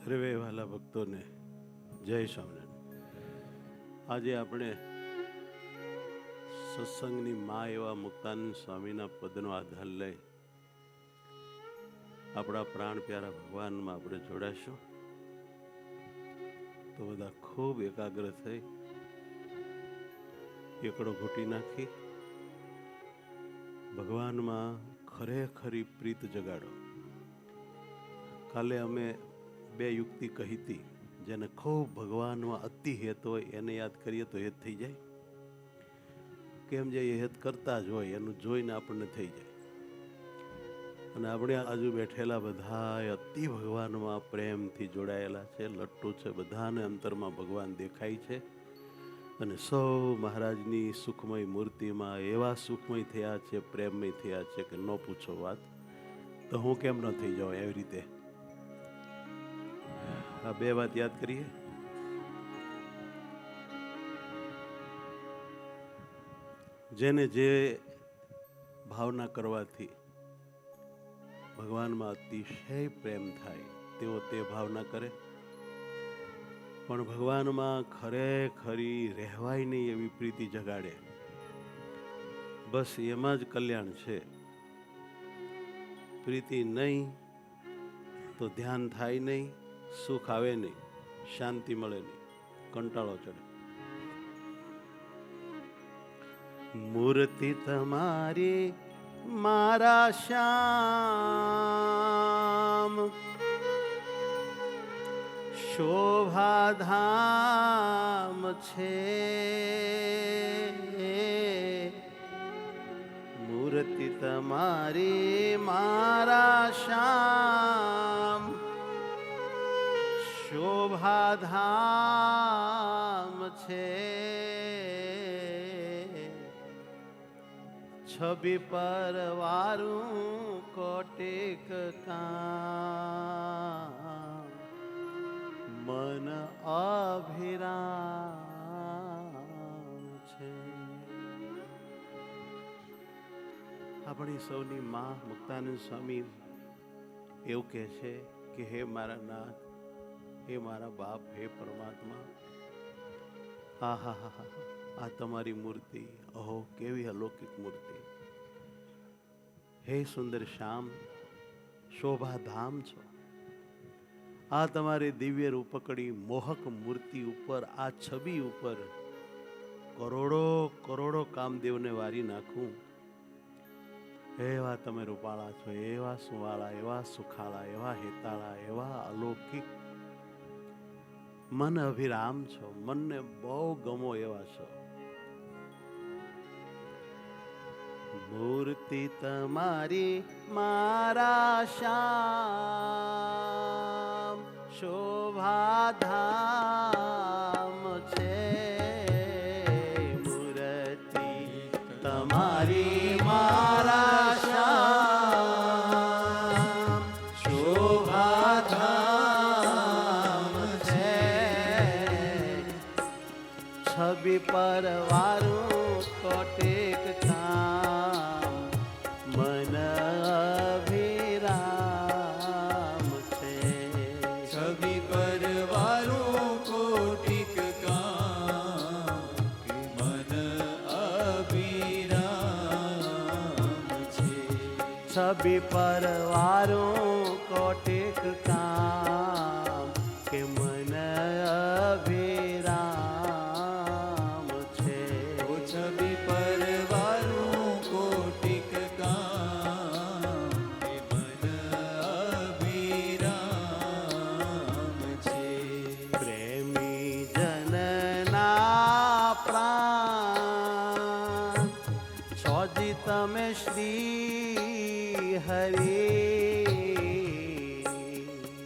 સર્વે વાલા ભક્તોને જય સ્વામિનારાયણ। આજે આપણે સત્સંગની મા એવા મુક્તાનંદ સ્વામીના પદનો આધાર લઈ આપણા પ્રાણ પ્યારા ભગવાનમાં આપણે જોડાશું। તો બધા ખૂબ એકાગ્ર થઈ એકડો ઘૂંટી નાખી ભગવાનમાં ખરેખરી પ્રીત જગાડો। કાલે અમે બે યુક્તિ કહી હતી, જેને ખૂબ ભગવાનમાં અતિ હેત હોય એને યાદ કરીએ તો હેત થઈ જાય, કેમ જે હેત કરતા જ હોય એનું જોઈને આપણને થઈ જાય। અને આપણે આજુ બેઠેલા બધા અતિ ભગવાનમાં પ્રેમથી જોડાયેલા છે, લટ્ટુ છે, બધાને અંતરમાં ભગવાન દેખાય છે અને સૌ મહારાજની સુખમય મૂર્તિમાં એવા સુખમય થયા છે, પ્રેમમય થયા છે કે ન પૂછો વાત। તો હું કેમ ન થઈ જાઉં એવી રીતે આ બે વાત યાદ કરીએ। જેને જે ભાવના કરવાથી ભગવાનમાં અતિશય પ્રેમ થાય તેઓ તે ભાવના કરે, પણ ભગવાનમાં ખરેખરી રહેવાય નહીં એવી પ્રીતિ જગાડે, બસ એમાં જ કલ્યાણ છે। પ્રીતિ નહીં તો ધ્યાન થાય નહીં, સુખ આવે નહીં, શાંતિ મળે નહીં, કંટાળો ચડે। મૂર્તિ તમારી મારા શ્યામ, શોભાધામ છે। મૂર્તિ તમારી મારા શ્યામ, શોભાધામ છે। છબી પર વારું કોટિક કામ, મન અભિરામ છે। આપણી સૌની માં મુક્તાનંદ સ્વામી એવું કહે છે કે હે મારા નાથ, હે મારા બાપ, હે પરમાત્મા, હા હા હા હા, આ તમારી મૂર્તિ, અહો કેવી અલૌકિક મૂર્તિ, હે સુંદર શ્યામ, શોભાધામ છો। આ તમારી દિવ્ય રૂપકડી મોહક મૂર્તિ ઉપર, આ છબી ઉપર કરોડો કરોડો કામદેવને વારી નાખું, એવા તમે રૂપાળા છો, એવા સુવાળા, એવા સુખાળા, એવા હેતાળા, એવા અલૌકિક, મન અભિરામ છો, મનને બહુ ગમો એવા છો। મૂર્તિ તમારી મારા શ્યામ, શોભાધામ છે। મૂર્તિ તમારી મારા શ્યામ, શોભાધામ છે। છબી પર વારું કોટિક કામ, મન અભિરામ છે। છબી પર વારું કોટિક કામ, મન અભિરામ છે। છબી પર વારું કોટિક કામ, કે મન અભિરામ છે। ઓ છબી પર વારું કોટિક કામ, મન અભિરામ છે। પ્રેમી જનના પ્રાણ છોજી તમે શ્રી હરિ,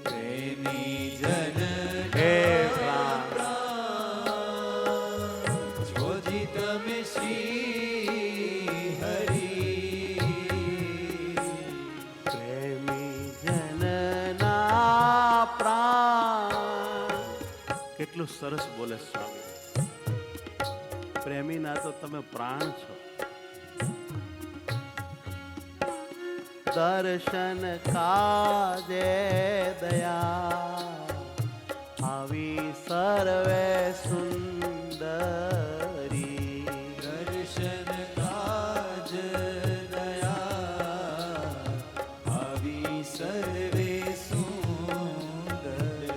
પ્રેમી જન હે પ્રાણ છોજી તમે શ્રી હરિ, પ્રેમી જનના પ્રાણ। કેટલું સરસ બોલે સ્વામી, પ્રેમીના તો તમે પ્રાણ છો। दर्शन काजे दया સર્વે સુંદરી દર્શન કાજ દયા આવી સર્વે સુંદરી.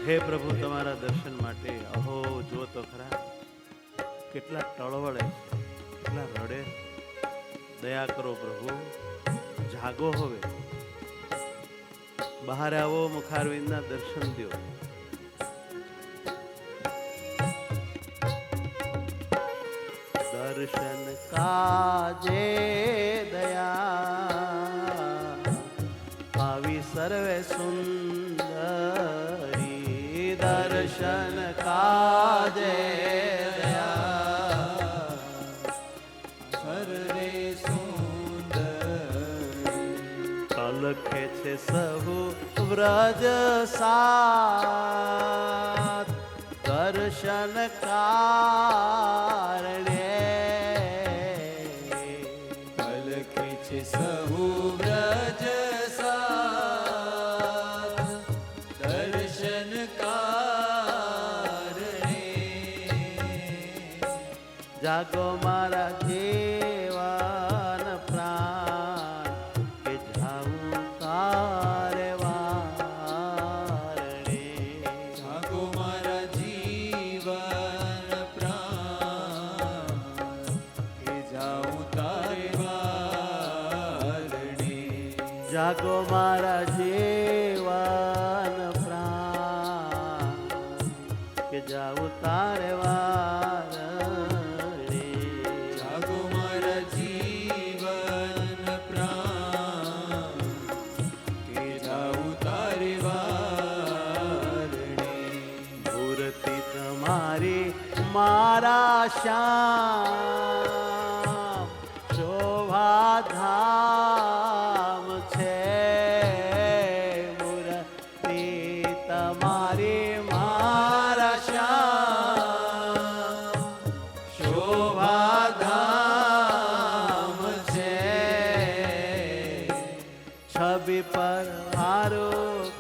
હે પ્રભુ, તમારા દર્શન માટે અહો જો તો ખરા કેટલા ટળવળે છે, કેટલા રડે. દયા કરો પ્રભુ, જાગો હવે, બહાર આવો, મુખારવિંદના દર્શન દો. દર્શન કાજે દયા આવી સર્વે સુંદરી. દર્શન કાજે દયા સર્વે સુંદરી. લખે છે સહુ વ્રજ સાથ દર્શન કારણે. પલખે છે સહુ વ્રજ સાથ દર્શન કારણે. જાગો મારા જીવન પ્રાણ કે જાઉં તારે વારણે. જાગો મારા જીવન પ્રાણ કે જાઉં તારે વારણે. જાગો મારા જીવન પ્રાણ કે જાઉં તારે વારણે. જાગો મારા જીવન પ્રાણ કે જાઉં તારે વારણે. મૂર્તિ તમારી મારા શ્યામ શોભાધામ છે. મૂર્તિ તમારી મારા શ્યામ શોભાધામ છે. છબી પર હારો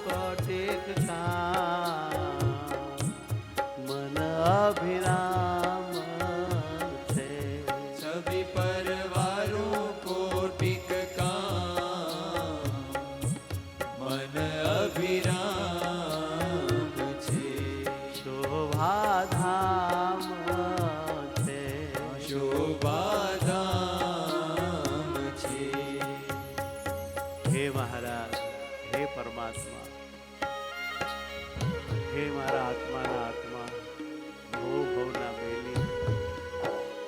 કોટિક કામ મન અભિરામ છે. છબી પરવારું કોટિક કામ મન અભિરામ છે. શોભાધામ છે. શોભાધામ છે. હે મહારાજ, હે પરમાત્મા, હે મારા આત્માના આત્મા, ભવ ભવના મેલી,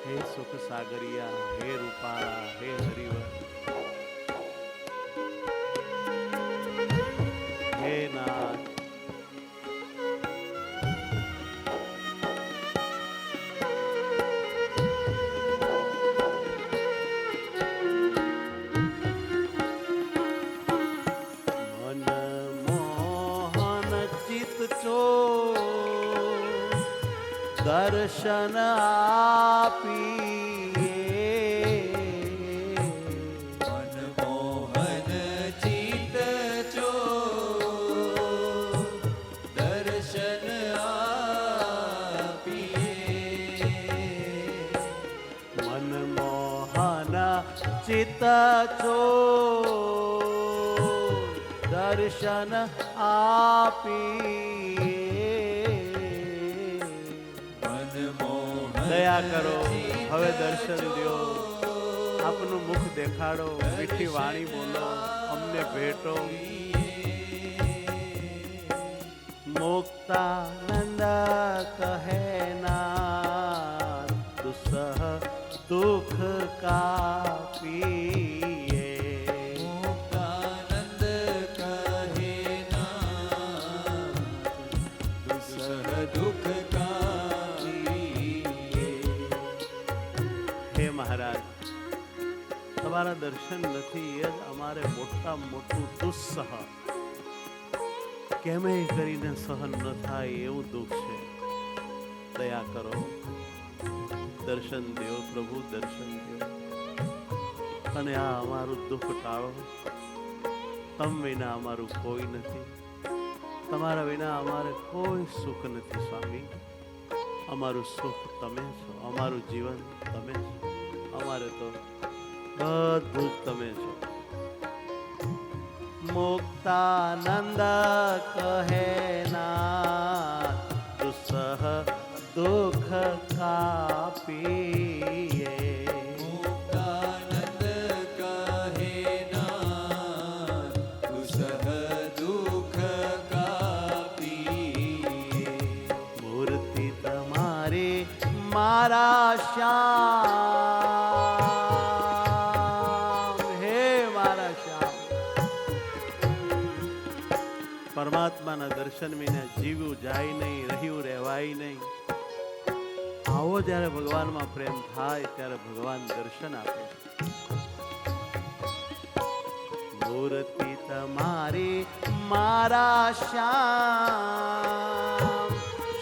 હે સુખ સાગરિયા, હે રૂપાળા, હે હરિવર, હે નાથ. મન મોહન ચિત ચોર દર્શન આપીએ. મનમોહન ચિત્ત ચોર દર્શન આપીએ. મનમોહન ચિત્ત ચોર દર્શન આપીએ. મનમોહન દયા કરો, હવે દર્શન દ્યો, આપનું મુખ દેખાડો, મીઠી વાણી બોલો, અમને ભેટો. મુક્તાનંદ કહે નાથ દુસહ દુઃખ કાપીએ. મુક્તાનંદ કહે નાથ દુસહ દુઃખ કાપીએ. હે મહારાજ, તમારા દર્શન નથી એ જ અમારે મોટામાં મોટું દુસ્સહ, કેમે કરીને સહન ન થાય એવું દુઃખ છે. દયા કરો, દર્શન દ્યો પ્રભુ, દર્શન દ્યો અને આ અમારું દુઃખ ટાળો. તમ વિના અમારું કોઈ નથી. તમારા વિના અમારે કોઈ સુખ નથી સ્વામી. અમારું સુખ તમે છો, અમારું જીવન તમે છો, અમારે તો બધું જ તમે છો. મુક્તાનંદ કહે ના દુસહ દુઃખ કાપીએ. મુક્તાનંદ કહે નાથ દુસહ દુઃખ કાપીએ. મૂર્તિ તમારી મારા શ્યામ, હે મારા શ્યામ. પરમાત્માના દર્શન વિના જીવ્યું જાય નહીં, રહ્યું રહેવાય નહીં. આવો જ્યારે ભગવાનમાં પ્રેમ થાય ત્યારે ભગવાન દર્શન આપે. મૂર્તિ તમારી મારા શ્યામ,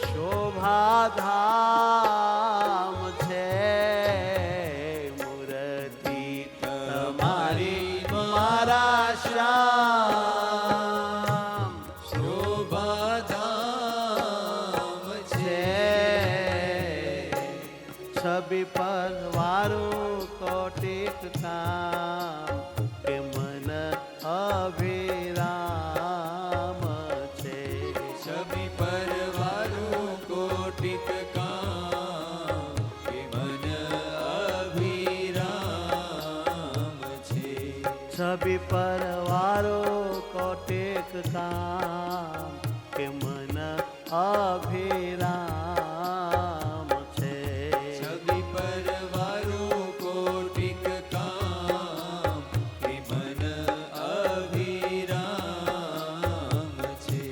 શોભાધામ છે. મૂર્તિ તમારી મારા શ્યામ, શોભાધામ છે. છબી પર વારું કોટિક કામ કે મન અભિરામ છે. છબી પરવારું કોટિક કામ કે મન અભિરામ છે. છબી પર વારો કોટિક કામ કે મન અભિરામ છે. છબી પરવારું કોટિક કામ કે મન અભિરામ છે.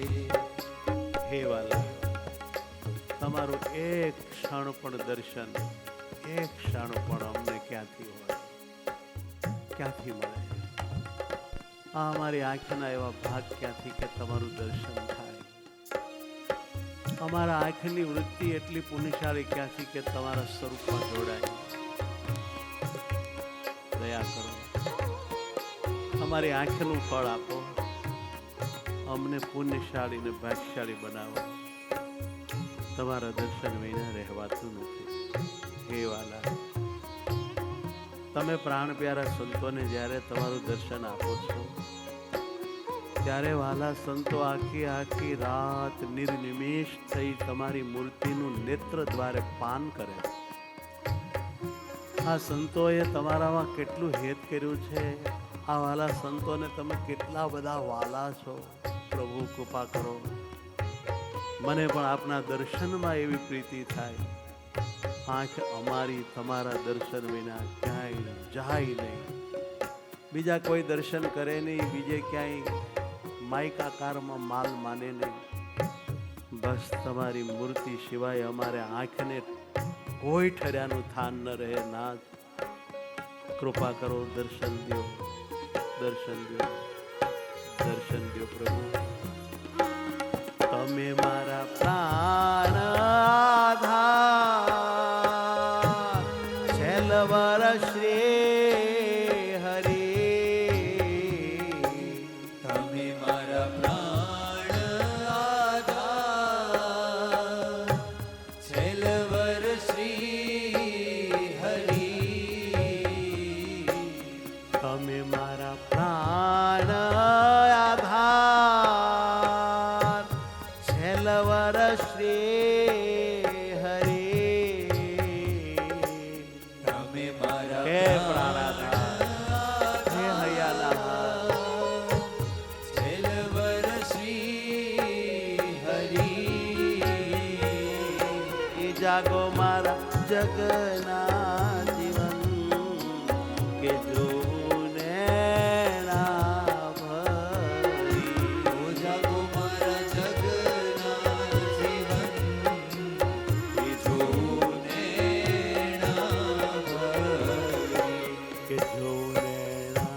હે વાલા, તમારું એક ક્ષણ પણ દર્શન, એક ક્ષણ પણ અમને ક્યાંથી હોય, ક્યાંથી મળે? આ અમારી આંખના એવા ભાગ ક્યાંથી કે તમારું દર્શન થાય? અમારા આંખની વૃત્તિ એટલી પુણ્યશાળી ક્યાંથી કે તમારા સ્વરૂપમાં જોડાય? દયા કરો, અમારી આંખનું ફળ આપો, અમને પુણ્યશાળી ને ભાગ્યશાળી બનાવો. તમારા દર્શન વિના રહેવાતું નથી. હે વાલા, તમે પ્રાણ પ્યારા સંતોને જ્યારે તમારું દર્શન આપો છો ત્યારે વાલા સંતો આખી રાત નિર્નિમેષ થઈ તમારી મૂર્તિનું નેત્ર દ્વારે પાન કરે. આ સંતોએ તમારામાં કેટલું હેત કર્યું છે. આ વાલા સંતોને તમે કેટલા બધા વાલા છો. પ્રભુ કૃપા કરો, મને પણ આપના દર્શનમાં એવી પ્રીતિ થાય. આંખ અમારી તમારા દર્શન વિના ક્યાંય જાય નહીં. બીજા કોઈ દર્શન કરે નહીં, બીજે ક્યાંય માઇક આકારમાં માલ માને નહીં. બસ તમારી મૂર્તિ સિવાય અમારે આંખને કોઈ ઠર્યાનું થાન ન રહે. નાથ કૃપા કરો, દર્શન દો, દર્શન દો, દર્શન દો પ્રભુ. તમે મારા પ્રાણ આધાર, છેલ્વર શ્રી હરિ. તમે મારા પ્રાણ આધાર, છેલ્વર શ્રી હરિ. તમે મારા પ્રાણ આધાર, છેલ્વર શ્રી હરિ. તમે મારા હે પ્રાણાધાર, હે હૈયાના, છેલ્વર શ્રી હરિ. એ જાગો મારા જગના જીવન કે જોને ના ભરી. ઓ જાગો મારા જગના જીવન કે જોને ના ભરી. કે જોને ના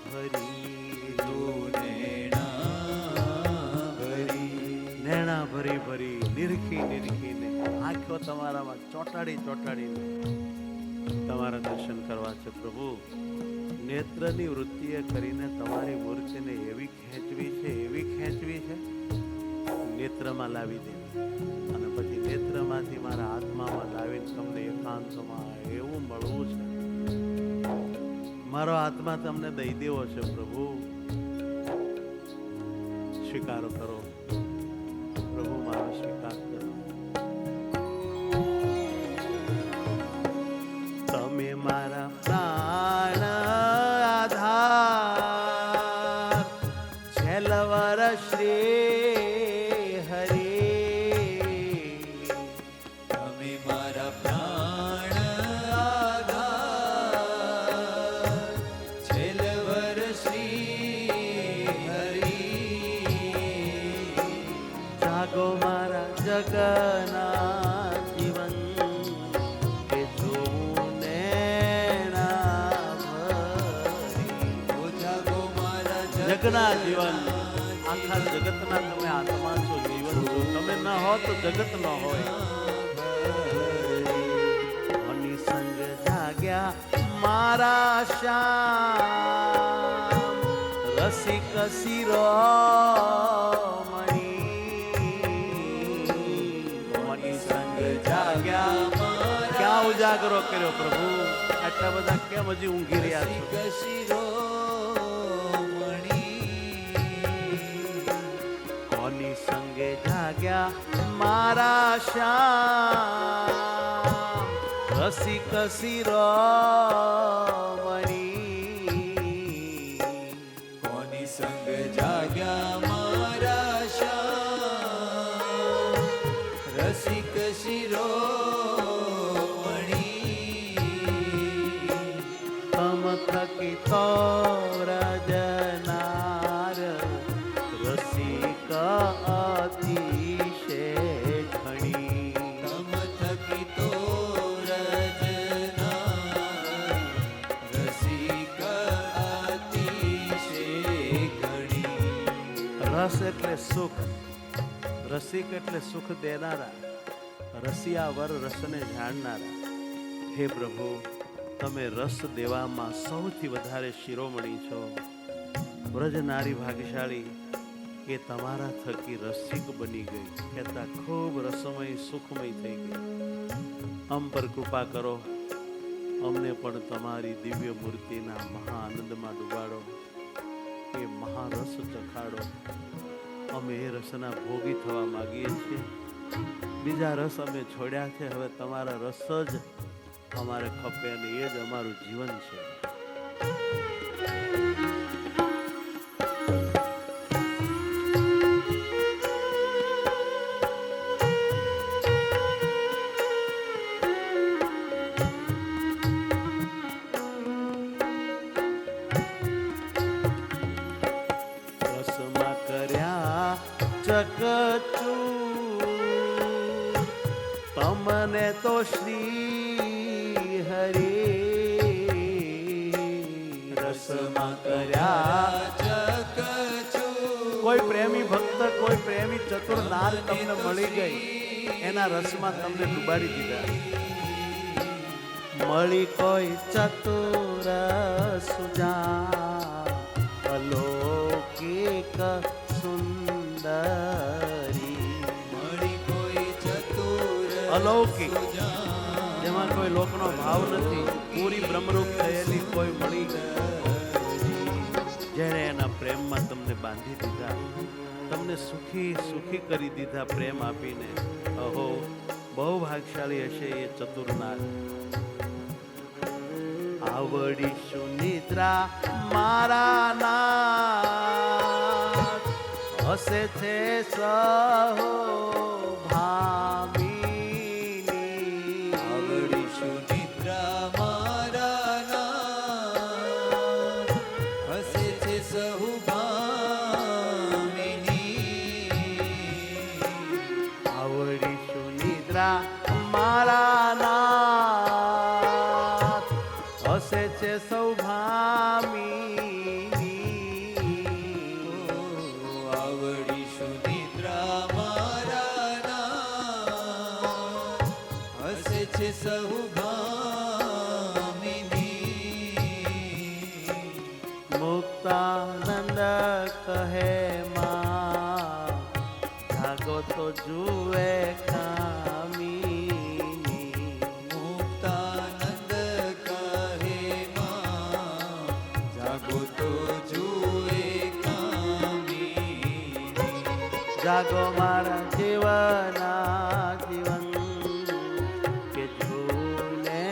ભરી. જોને ના ભરી. નેણા ભરી ભરી, નિરખી નિરખીને, આંખો તમારામાં ચોટાડીને તમારા દર્શન કરવા છે પ્રભુ. નેત્રની વૃત્તિએ કરીને તમારી મૂર્તિને એવી ખેંચવી છે, એવી ખેંચવી છે નેત્રમાં લાવી દેવી અને પછી નેત્રમાંથી મારા આત્મામાં લાવીને તમને એકાંતમાં એવું મળવું છે. મારો આત્મા તમને દઈ દેવો છે પ્રભુ. સ્વીકાર કરો પ્રભુ, મારો સ્વીકાર કરો. તમે મારા પ્રાણ આધાર, છેલ્વર શ્રી હરે. તમે મારા પ્રાણ આધાર, છેલ્વર શ્રી હરી. જાગો મારા જગના જીવન, કે જોવું નેણા ભરી. ઓ જાગો મારા જગના જીવન, આખા જગતના તમે આત્મા છો, જીવન છો. તમે ન હો તો જગત ન હોય. મની સંગ જાગ્યા મારા શ્યામ, રસિક શિરોમણી. મની સંગ જાગ્યા, ક્યાં ઉજાગરો કર્યો પ્રભુ? આટલા બધા કેમ હજી ઊંઘી રહ્યા છો? કોની સંગે જાગ્યા મારા શ્યામ, રસિક શિરોમણી. કોની સંગ જાગ્યા મારા શ્યામ, રસિક શિરોમણી. તમ થકી તો રજનાર, રસિક અતિશે ઘણી. તમ થકી તો રજના, રસિક અતિશે ઘણી. રસ એટલે સુખ, રસિક એટલે સુખ દેનારા, રસિયા વર રસને જાણનારા. હે પ્રભુ, તમે રસ દેવામાં સૌથી વધારે શિરોમણી છો. વ્રજ નારી ભાગ્યશાળી એ તમારા થકી રસિક બની ગઈ, કહેતા ખૂબ રસમય સુખમય થઈ ગઈ. અમ પર કૃપા કરો, અમને પણ તમારી દિવ્ય મૂર્તિના મહા આનંદમાં ડૂબાડો, એ મહારસ ચખાડો. અમે એ રસના ભોગી થવા માગીએ છીએ. બીજા રસ અમે છોડ્યા છે, હવે તમારા રસ જ અમારે ખપે અને એ જ અમારું જીવન છે. રસમાં કર્યા ચકચૂર, તમને તો શ્રી હરે. રસમાં કર્યા કોઈ પ્રેમી ભક્ત, કોઈ પ્રેમી ચતુર નાર તમને મળી ગઈ, એના રસમાં તમને ડુબાડી દીધા. મળી કોઈ ચતુર સુજા, અલૌકિક સુંદરી. મળી કોઈ ચતુર અલૌકિક, જેમાં કોઈ લોકનો ભાવ નથી, પૂરી બ્રહ્મરૂપ થયેલી કોઈ મળી, જેણે એના પ્રેમમાં તમને બાંધી દીધા, તમને સુખી સુખી કરી દીધા પ્રેમ આપીને. અહો, બહુ ભાગશાળી હશે એ ચતુરનાથ. આવડી સુનિદ્રા મારા નાથ, હસે છે સહો ભામિની. આવડી સુનિદ્રા મારા નાથ, હસે છે સહુ ભામિની. આવડી સુનિદ્રા મારા નાથ, હસે છે સૌ ભામિની. આવડી સુનિદ્રા મારા નાથ, હસે છે સહુ ભામિની. મુક્તાનંદ કહે માં, જાગો તો જુએ કામિની. મુક્તાનંદ કહે માં, જાગો તો જુએ કામિની. જાગો મારા જીવના જીવન કે જૂને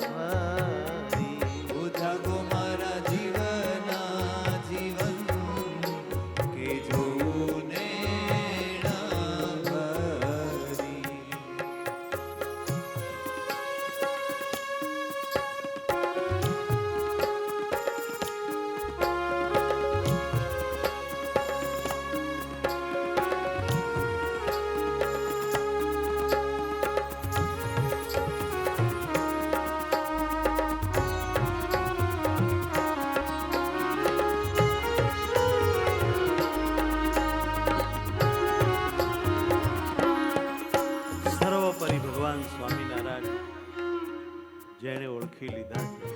ભરી. જાગો મારા જીવના જીવન કે જોને ભરી. સર્વોપરી ભગવાન સ્વામિનારાયણ જેણે ઓળખી લીધા છે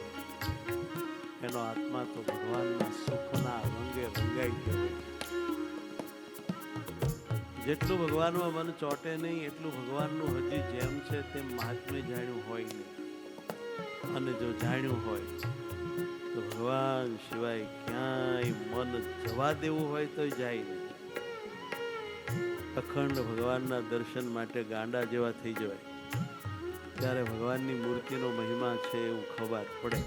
એનો આત્મા તો ભગવાનના સુખના રંગે રંગાઈ ગયો. જેટલું ભગવાનમાં મન ચોટે નહીં એટલું ભગવાનનું હજી જેમ છે તેમ મહાત્મ્ય જાણ્યું હોય નહીં. અને જો જાણ્યું હોય તો ભગવાન સિવાય ક્યાંય મન જવા દેવું હોય તો જાય નહીં. અખંડ ભગવાનના દર્શન માટે ગાંડા જેવા થઈ જવાય. ત્યારે ભગવાનની મૂર્તિનો મહિમા છે એવું ખબર પડે.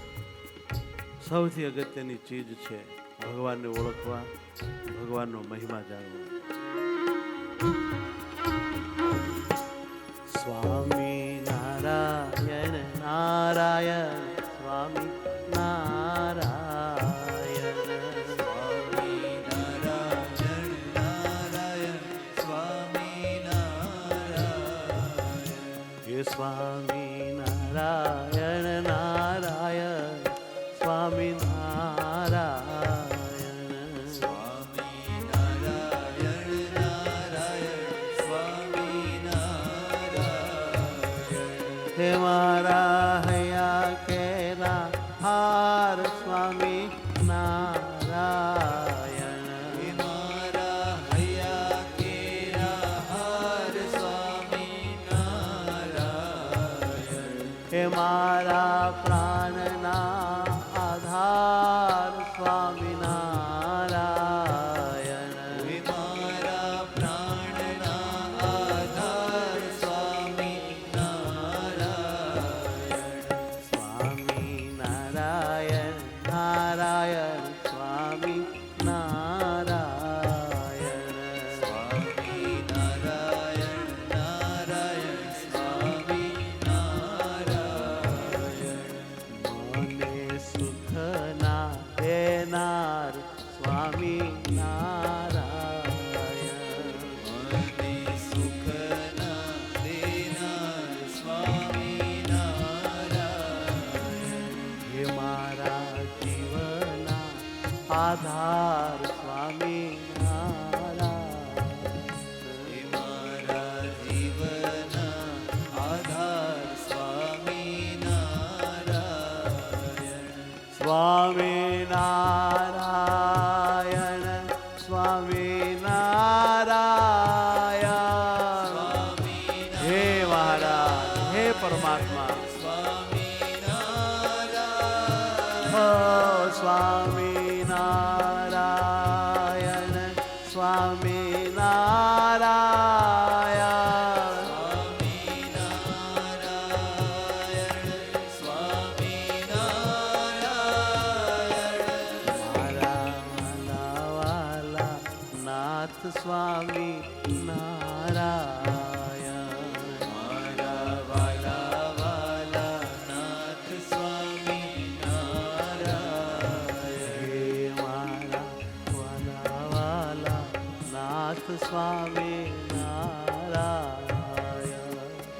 સૌથી અગત્યની ચીજ છે ભગવાનને ઓળખવા, ભગવાનનો મહિમા જાણવો. સ્વામી નારાયણ નારાયણ સ્વામી નારાયણ. સ્વામી નારાયણ નારાયણ સ્વામી નારાયણ. હે સ્વામી નારાયણ નારાયણ સ્વામી નારાયણ. સ્વામી નારાયણ નારાયણ સ્વામી નારાયણ. હે મારા હૈયા કેરા હાર સ્વામી નારાયણ. હે મારા હૈયા કેરા હાર સ્વામી નારાયણ. હે મારા પ્રાણના આધાર સ્વામી નારાયણ. હે મારા પ્રાણના આધાર સ્વામી નારાયણ. સ્વામી નારાયણ નારાયણ સ્વામી નારાયણ. સ્વામી નારાયણ નારાયણ સ્વામી નારાયણ. મને સુખ ના દેનાર સ્વામી નારાયણ. મને સુખ ના દેનાર સ્વામી નારાયણ. હે મારા જીવના આધાર સ્વામી નારાયણ. હે મારા જીવના આધાર સ્વામી નારાયણ. સ્વામી નારાયણ સ્વામી નારાયણ. સ્વામી હે મહારાજ, હે પરમાત્મા, સ્વામી નારાયણ. હો સ્વામી નારાયણ સ્વામી નારાયણ. સ્વામી નારાયણ સ્વામી નારાયણ. મારા વાલા નાથ સ્વામી નારાયણ. મારા વાલા વાલા નાથ સ્વામી નારાયણ. હે મારા વાલા નાથ સ્વામી નારાયણ.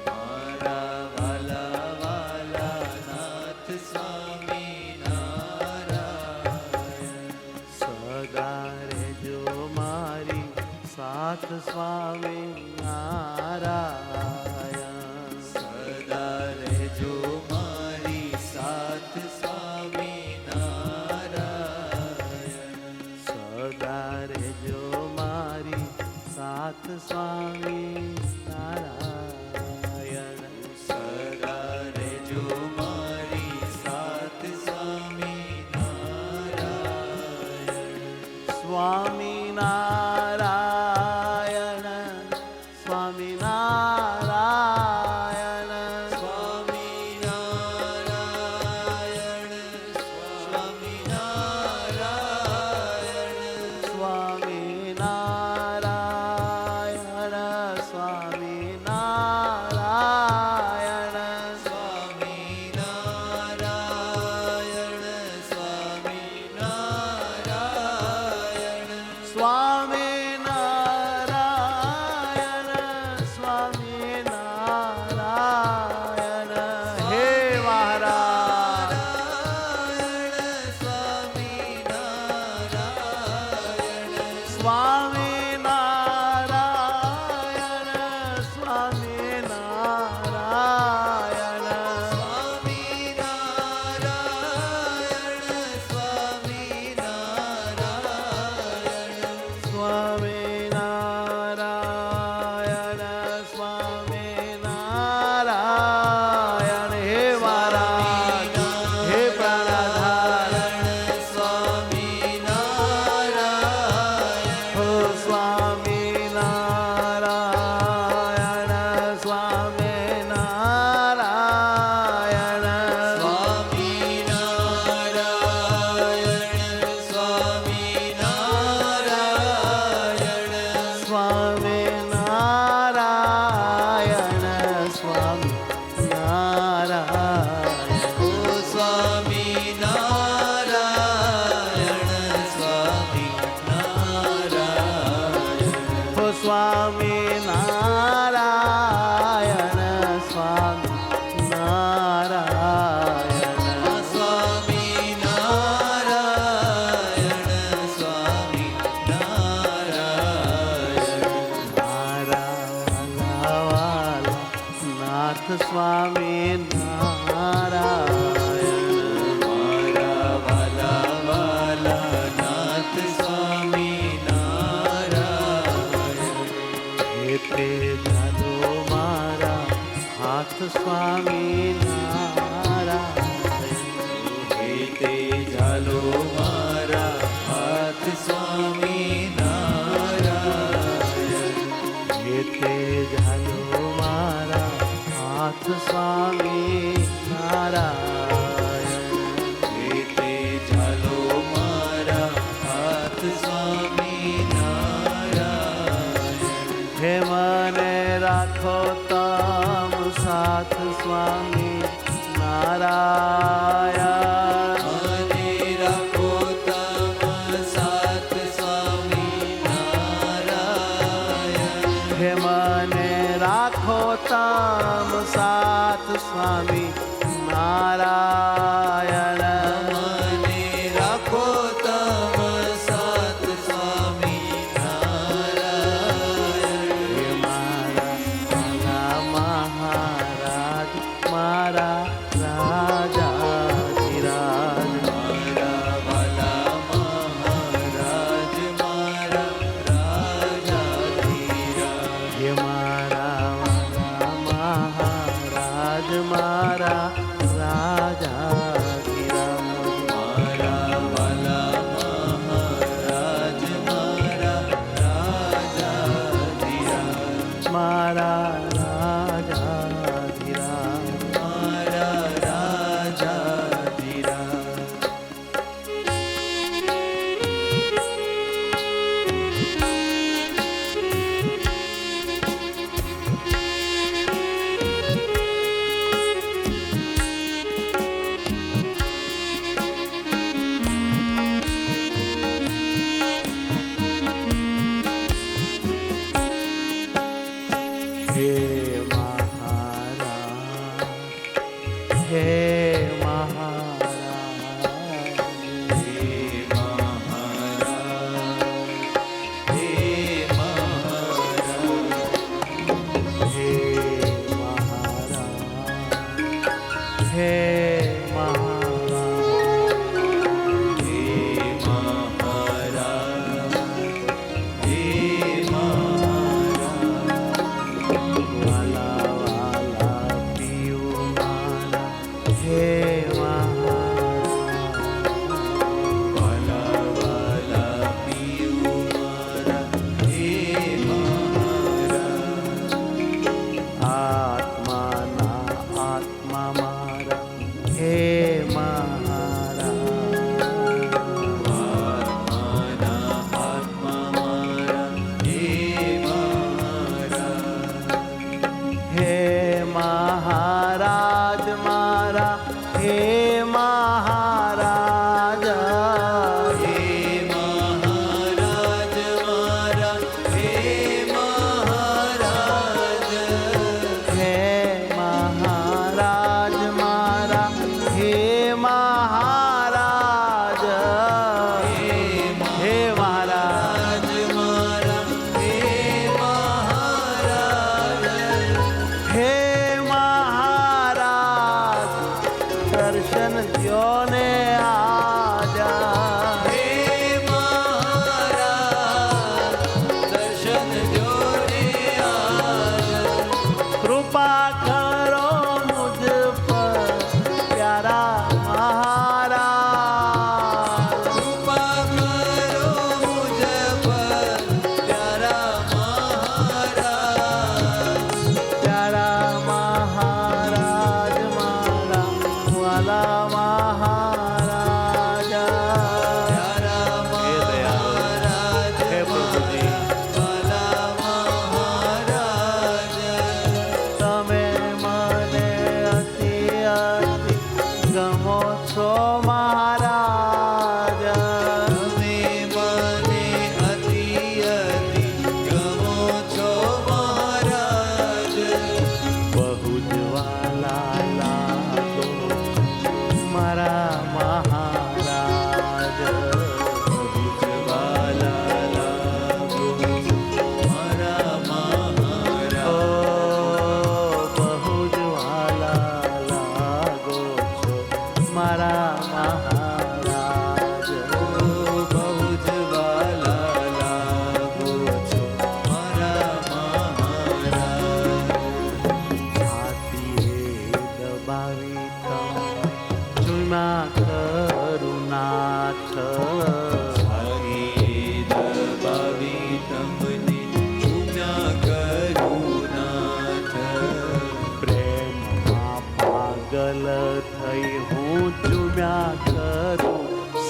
મારા વાલા વાલા નાથ સ્વામી નારાયણ. સદા રહેજો મારી સાથ સ્વામી નારાયણ. સદા રહેજો મારી સાથ સ્વામી નારાયણ. સદા રહેજો મારી નાથ સ્વામી નારાયણ. સદા રહેજો મારી સાથ સ્વામી નારાયણ. સ્વામી નારાયણ સ્વામી નારાયણ સ્વામી નારાયણ સ્વામી નારાયણ. સ્વામી નારાયણ સ્વામી નારાયણ સ્વામી નારાયણ સ્વામી નારાયણ. સ્વામી નારાયણ સ્વામી નારાયણ. હે મહારાજ સ્વામી નારાયણ. સ્વામી નારાયણ સ્વામી નારાયણ. સ્વામી નારાયણ સ્વામી નારાયણ. સ્વામી નારાયણ સ્વામી નારાયણ. હે મહારાજ હે પ્રાણધારણ સ્વામી નારાયણ. હો સ્વામી નારાયણ સ્વામી નારાયણ. સ્વામી નારાયણ સ્વામી નારાયણ. સ્વામી નારાયણ સ્વામી નારાયણ. ઓ સ્વામી નારાયણ સ્વામી નારાયણ. હો સ્વામી નારાયણ સ્વામી નારાયણ. સ્વામી નારાયણ સ્વામી નારાયણ. મારા વાલા નાથ સ્વામી નારાયણ. મારા વાલા વાલા નાથ સ્વામી નારાયણ. હે તે જાદો મારા હાથ સ્વામી નારાયણ. હે તે ઝાલો મારા હાથ સ્વામી નારાયણ. હે તે જાદો મારા હાથ સ્વામી નારાયણ. હે તે ઝાલો મારા હાથ સ્વામી નારાયણ. હે મને રાખો તમ સાથ સ્વામી નારાયણ. મને રાખો તમ સાથ સ્વામી નારાયણ. હે મને રાખો તમ સાથ સ્વામી નારાયણ. મને રાખો તમ સાથ સ્વામી નારાયણ. હે મારા મહારાજ મારા રાજાધિરાજ. મારા વાલા મહારાજ મારા રાજાધીરાજ. હે મારા વાલા મહારાજ મારા રાજા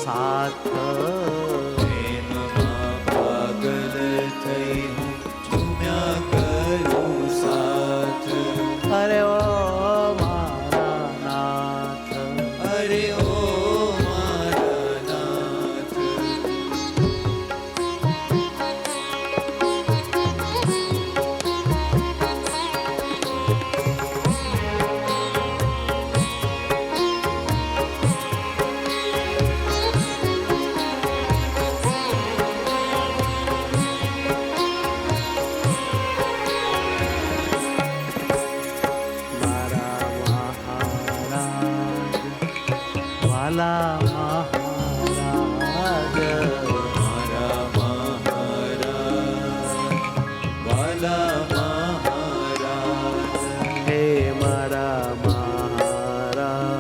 હાથ પ્રેમમાં પાગલ થઈ હું ઝૂમ્યા કરું સાથ. અરે ઓ મારા નાથ, અરે ઓ મારા નાથ. મારા મહારાજ, વાલા મહારાજ, મારા મહારાજ, વાલા મહારાજ. હે મારા મહારાજ,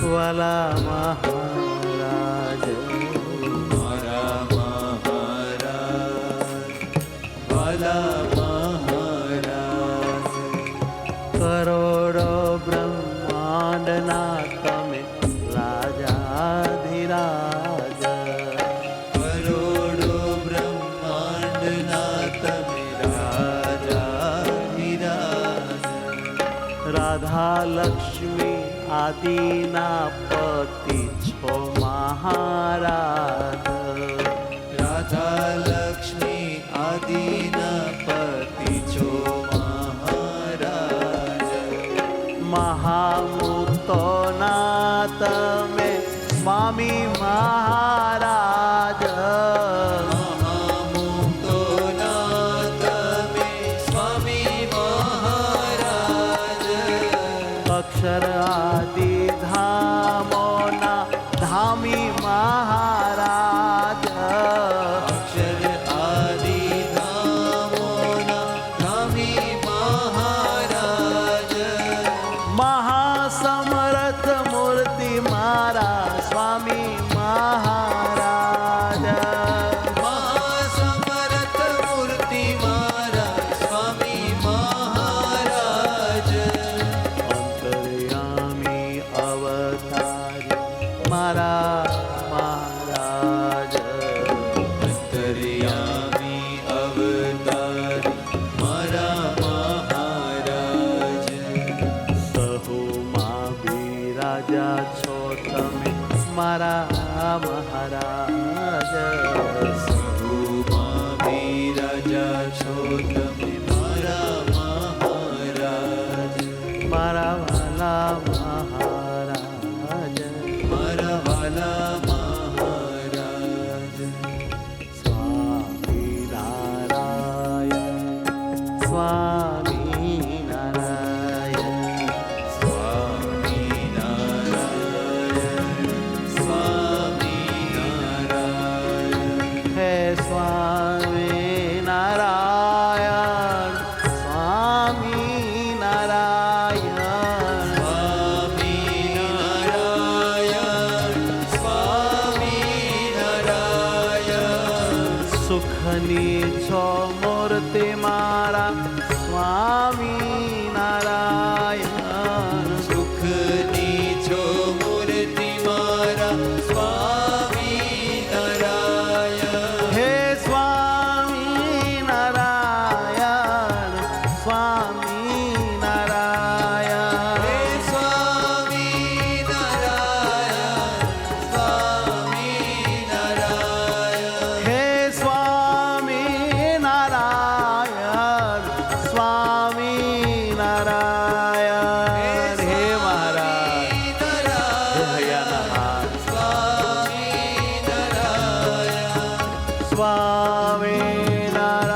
વાલા મહારાજ, મારા મહારાજ, વાલા મહારાજ. કરોડો બ્રહ્માંડના તમે રાજાધિરાજ, કરોડો બ્રહ્માંડના તમે રાજાધિરાજ. રાધા લક્ષ્મી આદિના પતિ છો મહારાજ, રાધા લક્ષ્મી આદિના પતિ છો મહારાજ. મહામુક્તોના તમે સ્વામી મહારાજ, મહામુક્તોના તમે સ્વામી મહારાજ. અક્ષર આદિ ધામોના ધામી મહારાજ, અક્ષર આદિ ધામોના ધામી મહારાજ. મહાસમર્થ મૂર્તિ મારા સ્વામી મહારાજ, મહાસમર્થ મૂર્તિ મારા સ્વામી મહારાજ. અંતર્યામી અવતારી મારા મહારાજ, અંતર્યામી અવતારી મારા મહારાજ. સહુમાં બિરાજા છો તમે મારા મહારાજ, સહુમાં બિરાજા છો તમે મારા મહારાજ. મારા વાલા મહારાજ, મારા વાલા મહારાજ. સ્વામી નારાયણ, સ્વામી નારાયણ, સ્વામી નારાયણ, સ્વામી નારાયણ. હે સ્વામી નારાયણ, સ્વામી નારાયણ, સ્વામી નારાયણ, સ્વામી નારાયણ. સુખની છો મૂર્તિ મારા સ્વામી નારાયણ, સુખની છો મૂર્તિ મારા સ્વામી નારાયણ. હે સ્વામી નારાયણ, સ્વામી નારાયણ, હે સ્વામી નારાયણ, સ્વામી નારાયણ. હે સ્વામી નારાયણ, સ્વામી નારાયણ. હે મહારાજ, હે હૈયાના સ્વામી નારાયણ. સ્વામી નારાયણ,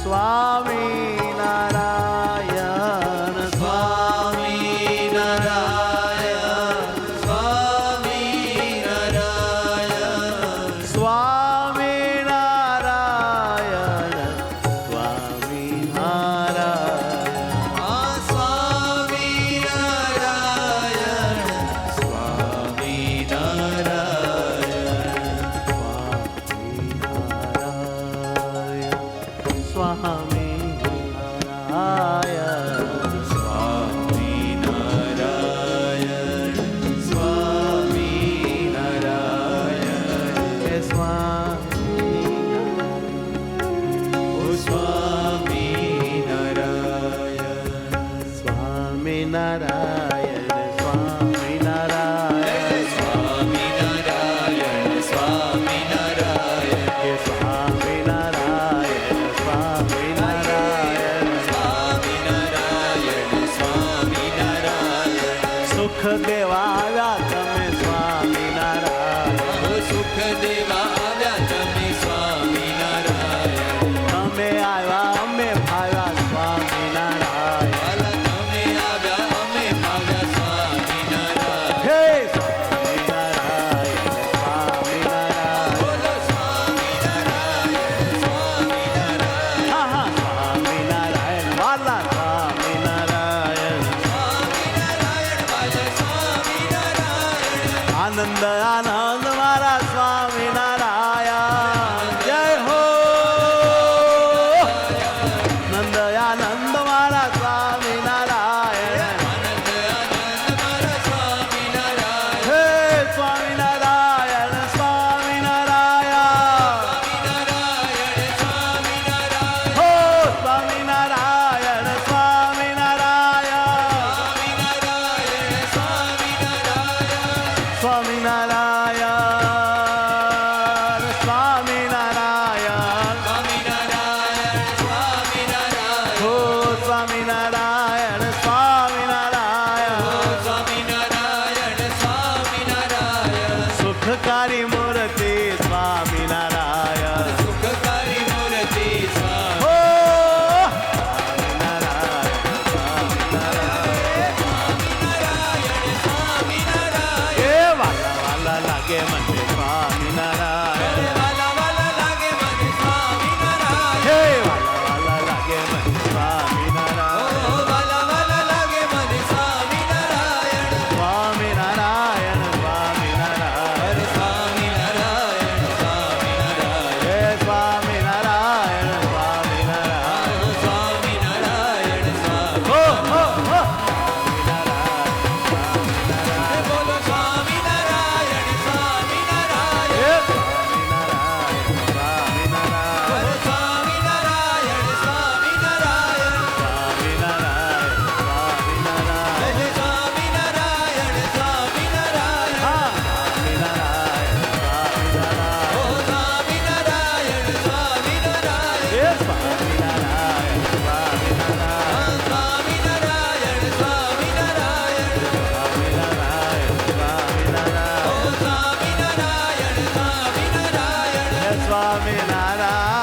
સ્વામી નારાયણ, સ્વામી નારાયણ, સ્વામી નારાયણ. સ્વામી નારાયણ, સ્વામી નારાયણ, આ સ્વામી નારાયણ, સ્વામી નારાયણ. નંદયાનંદ મારા સ્વામિનારાયણ જય હો નંદયાનંદ મારા સ્વામિનારાયણ હે સ્વામિનારાયણ સ્વામિનારાયણ હો સ્વામિનારાયણ સ્વામિનારાયણ સ્વામિનારાયણ સ્વામિનારાયણ હો સ્વામિનારાયણ સ્વામિનારાયણ સુખકારી મૂર્તિ સ્વામિનારાયણ હો સ્વામિનારાયણ સ્વામિનારાયણ એ વાલા વાલા લાગે મને સ્વામિનારાયણ હે વાલા વાલા લાગે મને સ્વામિનારાયણ સ્વામિનારાયણ સ્વામિનારાયણ હે સ્વામિનારાયણ સ્વામિનારાયણ હો હો હો હે સ્વામિનારાયણ સ્વામિનારાયણ સ્વામિનારાયણ સ્વામિનારાયણ હા સ્વામિનારાયણ સ્વામિનારાયણ હે સ્વામિનારાયણ સ્વામિનારાયણ સ્વામિનારાયણ સ્વામિનારાયણ હે સ્વામિનારાયણ